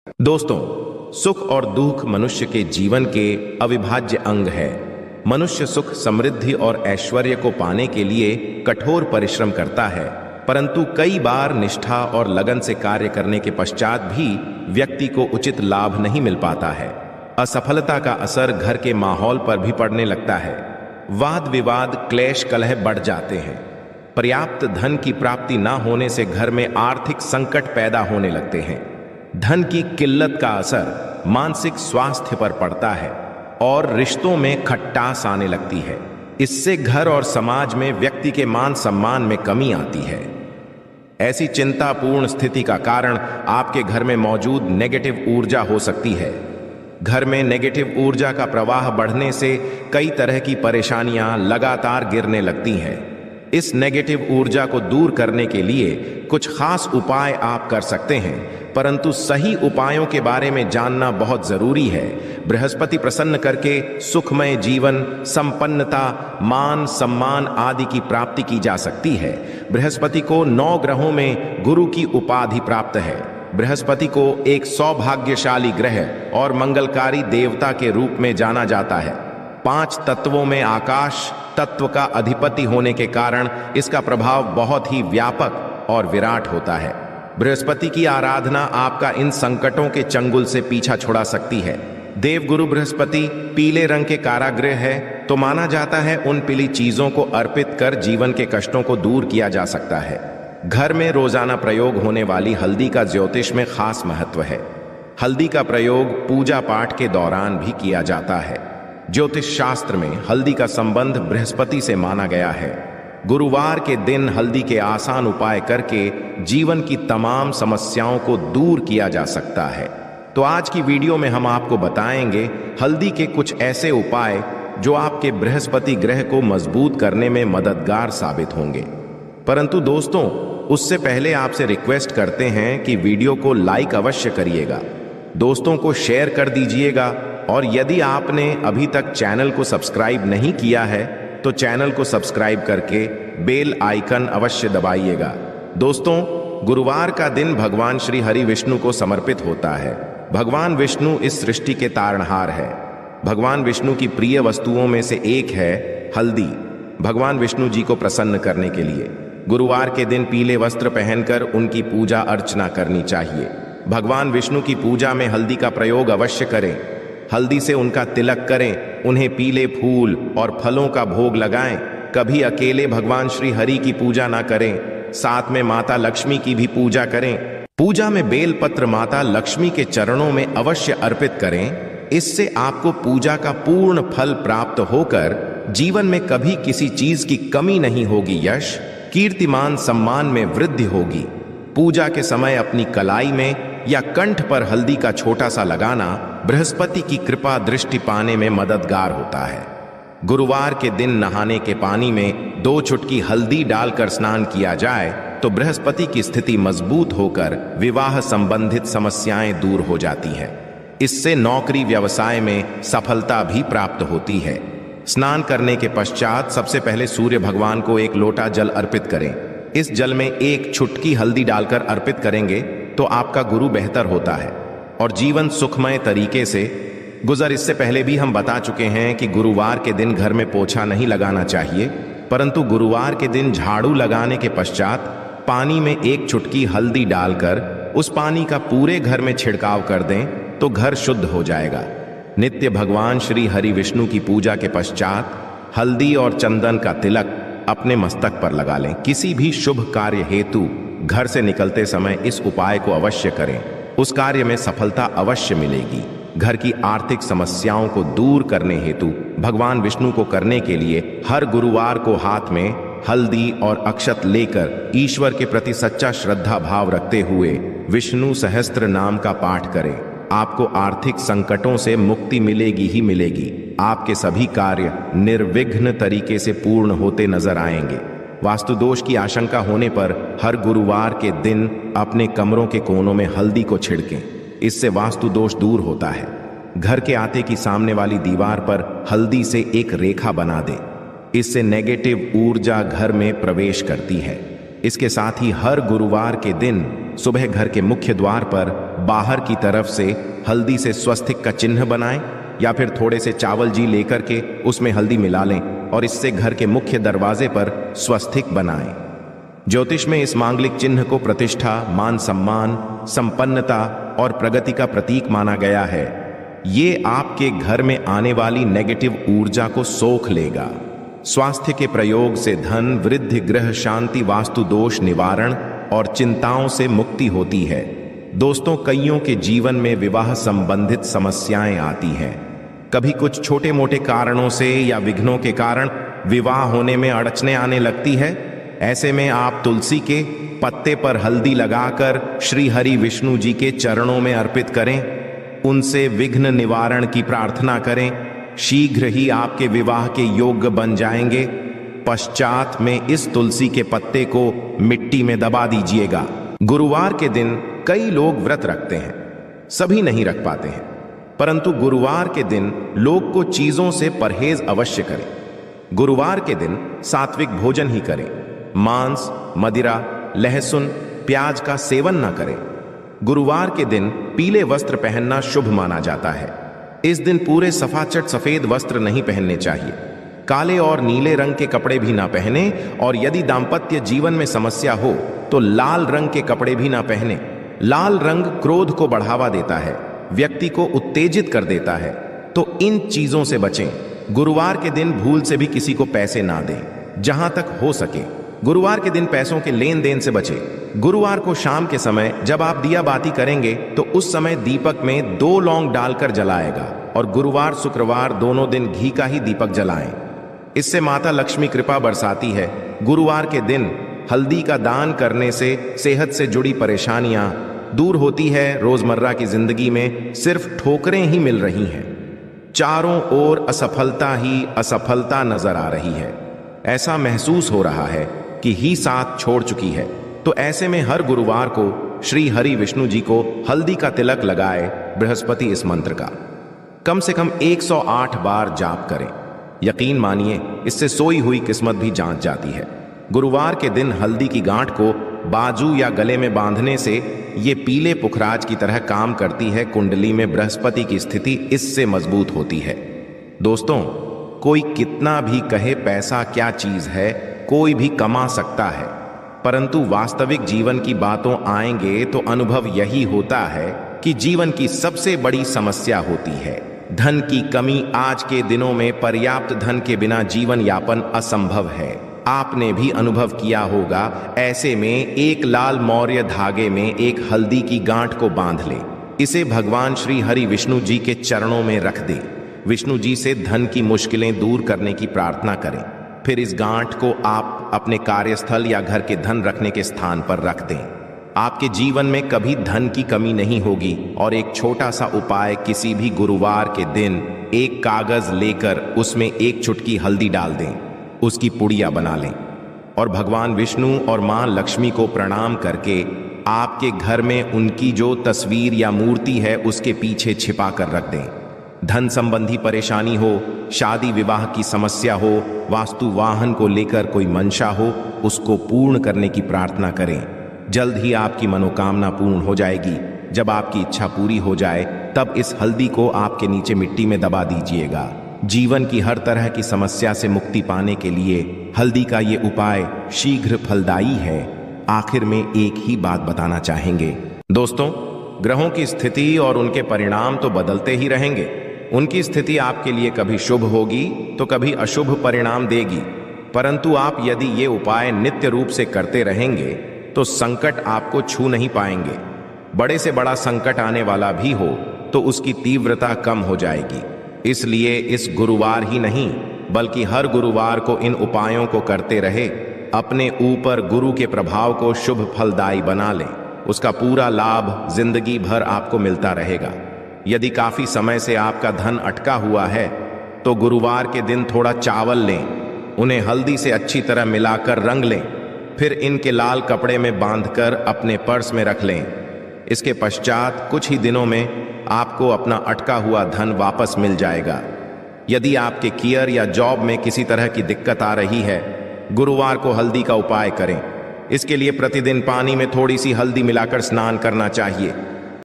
दोस्तों, सुख और दुख मनुष्य के जीवन के अविभाज्य अंग है। मनुष्य सुख, समृद्धि और ऐश्वर्य को पाने के लिए कठोर परिश्रम करता है, परंतु कई बार निष्ठा और लगन से कार्य करने के पश्चात भी व्यक्ति को उचित लाभ नहीं मिल पाता है। असफलता का असर घर के माहौल पर भी पड़ने लगता है। वाद विवाद, क्लेश, कलह बढ़ जाते हैं। पर्याप्त धन की प्राप्ति न होने से घर में आर्थिक संकट पैदा होने लगते हैं। धन की किल्लत का असर मानसिक स्वास्थ्य पर पड़ता है और रिश्तों में खटास आने लगती है। इससे घर और समाज में व्यक्ति के मान सम्मान में कमी आती है। ऐसी चिंतापूर्ण स्थिति का कारण आपके घर में मौजूद नेगेटिव ऊर्जा हो सकती है। घर में नेगेटिव ऊर्जा का प्रवाह बढ़ने से कई तरह की परेशानियां लगातार गिरने लगती हैं। इस नेगेटिव ऊर्जा को दूर करने के लिए कुछ खास उपाय आप कर सकते हैं, परंतु सही उपायों के बारे में जानना बहुत जरूरी है। बृहस्पति प्रसन्न करके सुखमय जीवन, संपन्नता, मान सम्मान आदि की प्राप्ति की जा सकती है। बृहस्पति को 9 ग्रहों में गुरु की उपाधि प्राप्त है। बृहस्पति को एक सौभाग्यशाली ग्रह और मंगलकारी देवता के रूप में जाना जाता है। 5 तत्वों में आकाश तत्व का अधिपति होने के कारण इसका प्रभाव बहुत ही व्यापक और विराट होता है। बृहस्पति की आराधना आपका इन संकटों के चंगुल से पीछा छुड़ा सकती है। देवगुरु बृहस्पति पीले रंग के कारागृह है, तो माना जाता है उन पीली चीजों को अर्पित कर जीवन के कष्टों को दूर किया जा सकता है। घर में रोजाना प्रयोग होने वाली हल्दी का ज्योतिष में खास महत्व है। हल्दी का प्रयोग पूजा पाठ के दौरान भी किया जाता है। ज्योतिष शास्त्र में हल्दी का संबंध बृहस्पति से माना गया है। गुरुवार के दिन हल्दी के आसान उपाय करके जीवन की तमाम समस्याओं को दूर किया जा सकता है। तो आज की वीडियो में हम आपको बताएंगे हल्दी के कुछ ऐसे उपाय जो आपके बृहस्पति ग्रह को मजबूत करने में मददगार साबित होंगे। परंतु दोस्तों, उससे पहले आपसे रिक्वेस्ट करते हैं कि वीडियो को लाइक अवश्य करिएगा, दोस्तों को शेयर कर दीजिएगा, और यदि आपने अभी तक चैनल को सब्सक्राइब नहीं किया है तो चैनल को सब्सक्राइब करके बेल आइकन अवश्य दबाइएगा। दोस्तों, गुरुवार का दिन भगवान श्री हरि विष्णु को समर्पित होता है। भगवान विष्णु इस सृष्टि के तारणहार है। भगवान विष्णु की प्रिय वस्तुओं में से एक है हल्दी। भगवान विष्णु जी को प्रसन्न करने के लिए गुरुवार के दिन पीले वस्त्र पहनकर उनकी पूजा अर्चना करनी चाहिए। भगवान विष्णु की पूजा में हल्दी का प्रयोग अवश्य करें। हल्दी से उनका तिलक करें, उन्हें पीले फूल और फलों का भोग लगाएं। कभी अकेले भगवान श्री हरि की पूजा ना करें, साथ में माता लक्ष्मी की भी पूजा करें। पूजा में बेलपत्र माता लक्ष्मी के चरणों में अवश्य अर्पित करें। इससे आपको पूजा का पूर्ण फल प्राप्त होकर जीवन में कभी किसी चीज की कमी नहीं होगी। यश, कीर्तिमान, सम्मान में वृद्धि होगी। पूजा के समय अपनी कलाई में या कंठ पर हल्दी का छोटा सा लगाना बृहस्पति की कृपा दृष्टि पाने में मददगार होता है। गुरुवार के दिन नहाने के पानी में 2 चुटकी हल्दी डालकर स्नान किया जाए तो बृहस्पति की स्थिति मजबूत होकर विवाह संबंधित समस्याएं दूर हो जाती हैं। इससे नौकरी व्यवसाय में सफलता भी प्राप्त होती है। स्नान करने के पश्चात सबसे पहले सूर्य भगवान को 1 लोटा जल अर्पित करें। इस जल में 1 चुटकी हल्दी डालकर अर्पित करेंगे तो आपका गुरु बेहतर होता है और जीवन सुखमय तरीके से गुजर। इससे पहले भी हम बता चुके हैं कि गुरुवार के दिन घर में पोछा नहीं लगाना चाहिए, परंतु गुरुवार के दिन झाड़ू लगाने के पश्चात पानी में 1 चुटकी हल्दी डालकर उस पानी का पूरे घर में छिड़काव कर दें तो घर शुद्ध हो जाएगा। नित्य भगवान श्री हरि विष्णु की पूजा के पश्चात हल्दी और चंदन का तिलक अपने मस्तक पर लगा लें। किसी भी शुभ कार्य हेतु घर से निकलते समय इस उपाय को अवश्य करें, उस कार्य में सफलता अवश्य मिलेगी। घर की आर्थिक समस्याओं को दूर करने हेतु भगवान विष्णु को करने के लिए हर गुरुवार को हाथ में हल्दी और अक्षत लेकर ईश्वर के प्रति सच्चा श्रद्धा भाव रखते हुए विष्णु सहस्त्र नाम का पाठ करें। आपको आर्थिक संकटों से मुक्ति मिलेगी ही मिलेगी। आपके सभी कार्य निर्विघ्न तरीके से पूर्ण होते नजर आएंगे। वास्तु दोष की आशंका होने पर हर गुरुवार के दिन अपने कमरों के कोनों में हल्दी को छिड़कें, इससे वास्तु दोष दूर होता है। घर के आते की सामने वाली दीवार पर हल्दी से एक रेखा बना दें, इससे नेगेटिव ऊर्जा घर में प्रवेश करती है। इसके साथ ही हर गुरुवार के दिन सुबह घर के मुख्य द्वार पर बाहर की तरफ से हल्दी से स्वस्तिक का चिन्ह बनाएं, या फिर थोड़े से चावल जी लेकर के उसमें हल्दी मिला लें और इससे घर के मुख्य दरवाजे पर स्वस्तिक बनाएं। ज्योतिष में इस मांगलिक चिन्ह को प्रतिष्ठा, मान सम्मान, संपन्नता और प्रगति का प्रतीक माना गया है। ये आपके घर में आने वाली नेगेटिव ऊर्जा को सोख लेगा। स्वास्थ्य के प्रयोग से धन वृद्धि, ग्रह शांति, वास्तु दोष निवारण और चिंताओं से मुक्ति होती है। दोस्तों, कईयों के जीवन में विवाह संबंधित समस्याएं आती हैं। कभी कुछ छोटे मोटे कारणों से या विघ्नों के कारण विवाह होने में अड़चने आने लगती है। ऐसे में आप तुलसी के पत्ते पर हल्दी लगाकर श्री हरि विष्णु जी के चरणों में अर्पित करें, उनसे विघ्न निवारण की प्रार्थना करें। शीघ्र ही आपके विवाह के योग्य बन जाएंगे। पश्चात में इस तुलसी के पत्ते को मिट्टी में दबा दीजिएगा। गुरुवार के दिन कई लोग व्रत रखते हैं, सभी नहीं रख पाते हैं, परंतु गुरुवार के दिन लोग को चीजों से परहेज अवश्य करें। गुरुवार के दिन सात्विक भोजन ही करें। मांस, मदिरा, लहसुन, प्याज का सेवन न करें। गुरुवार के दिन पीले वस्त्र पहनना शुभ माना जाता है। इस दिन पूरे सफाचट सफेद वस्त्र नहीं पहनने चाहिए। काले और नीले रंग के कपड़े भी ना पहने, और यदि दाम्पत्य जीवन में समस्या हो तो लाल रंग के कपड़े भी ना पहने। लाल रंग क्रोध को बढ़ावा देता है, व्यक्ति को उत्तेजित कर देता है, तो इन चीजों से बचें। गुरुवार के दिन भूल से भी किसी को पैसे ना दें। जहां तक हो सके गुरुवार के दिन पैसों के लेन देन से बचें। गुरुवार को शाम के समय जब आप दिया बाती करेंगे तो उस समय दीपक में 2 लौंग डालकर जलाएगा, और गुरुवार शुक्रवार दोनों दिन घी का ही दीपक जलाएं। इससे माता लक्ष्मी कृपा बरसाती है। गुरुवार के दिन हल्दी का दान करने से सेहत से जुड़ी परेशानियां दूर होती है। रोजमर्रा की जिंदगी में सिर्फ ठोकरें ही मिल रही हैं, चारों ओर असफलता ही असफलता नजर आ रही है। ऐसा महसूस हो रहा है कि ही साथ छोड़ चुकी है। तो ऐसे में हर गुरुवार को श्री हरि विष्णु जी को हल्दी का तिलक लगाए। बृहस्पति इस मंत्र का कम से कम 108 बार जाप करें। यकीन मानिए, इससे सोई हुई किस्मत भी जांच जाती है। गुरुवार के दिन हल्दी की गांठ को बाजू या गले में बांधने से ये पीले पुखराज की तरह काम करती है। कुंडली में बृहस्पति की स्थिति इससे मजबूत होती है। दोस्तों, कोई कितना भी कहे पैसा क्या चीज है, कोई भी कमा सकता है, परंतु वास्तविक जीवन की बातों आएंगे तो अनुभव यही होता है कि जीवन की सबसे बड़ी समस्या होती है धन की कमी। आज के दिनों में पर्याप्त धन के बिना जीवन यापन असंभव है। आपने भी अनुभव किया होगा। ऐसे में एक लाल मौर्य धागे में एक हल्दी की गांठ को बांध ले। इसे भगवान श्री हरि विष्णु जी के चरणों में रख दे। विष्णु जी से धन की मुश्किलें दूर करने की प्रार्थना करें। फिर इस गांठ को आप अपने कार्यस्थल या घर के धन रखने के स्थान पर रख दें। आपके जीवन में कभी धन की कमी नहीं होगी। और एक छोटा सा उपाय, किसी भी गुरुवार के दिन एक कागज लेकर उसमें एक चुटकी हल्दी डाल दें, उसकी पुड़िया बना लें और भगवान विष्णु और मां लक्ष्मी को प्रणाम करके आपके घर में उनकी जो तस्वीर या मूर्ति है उसके पीछे छिपा कर रख दें। धन संबंधी परेशानी हो, शादी विवाह की समस्या हो, वास्तु वाहन को लेकर कोई मंशा हो, उसको पूर्ण करने की प्रार्थना करें। जल्द ही आपकी मनोकामना पूर्ण हो जाएगी। जब आपकी इच्छा पूरी हो जाए तब इस हल्दी को आपके नीचे मिट्टी में दबा दीजिएगा। जीवन की हर तरह की समस्या से मुक्ति पाने के लिए हल्दी का ये उपाय शीघ्र फलदायी है। आखिर में एक ही बात बताना चाहेंगे दोस्तों, ग्रहों की स्थिति और उनके परिणाम तो बदलते ही रहेंगे। उनकी स्थिति आपके लिए कभी शुभ होगी तो कभी अशुभ परिणाम देगी, परंतु आप यदि ये उपाय नित्य रूप से करते रहेंगे तो संकट आपको छू नहीं पाएंगे। बड़े से बड़ा संकट आने वाला भी हो तो उसकी तीव्रता कम हो जाएगी। इसलिए इस गुरुवार ही नहीं बल्कि हर गुरुवार को इन उपायों को करते रहे। अपने ऊपर गुरु के प्रभाव को शुभ फलदायी बना लें। उसका पूरा लाभ जिंदगी भर आपको मिलता रहेगा। यदि काफी समय से आपका धन अटका हुआ है तो गुरुवार के दिन थोड़ा चावल लें, उन्हें हल्दी से अच्छी तरह मिलाकर रंग लें, फिर इनके लाल कपड़े में बांधकर अपने पर्स में रख लें। इसके पश्चात कुछ ही दिनों में आपको अपना अटका हुआ धन वापस मिल जाएगा। यदि आपके करियर या जॉब में किसी तरह की दिक्कत आ रही है, गुरुवार को हल्दी का उपाय करें। इसके लिए प्रतिदिन पानी में थोड़ी सी हल्दी मिलाकर स्नान करना चाहिए।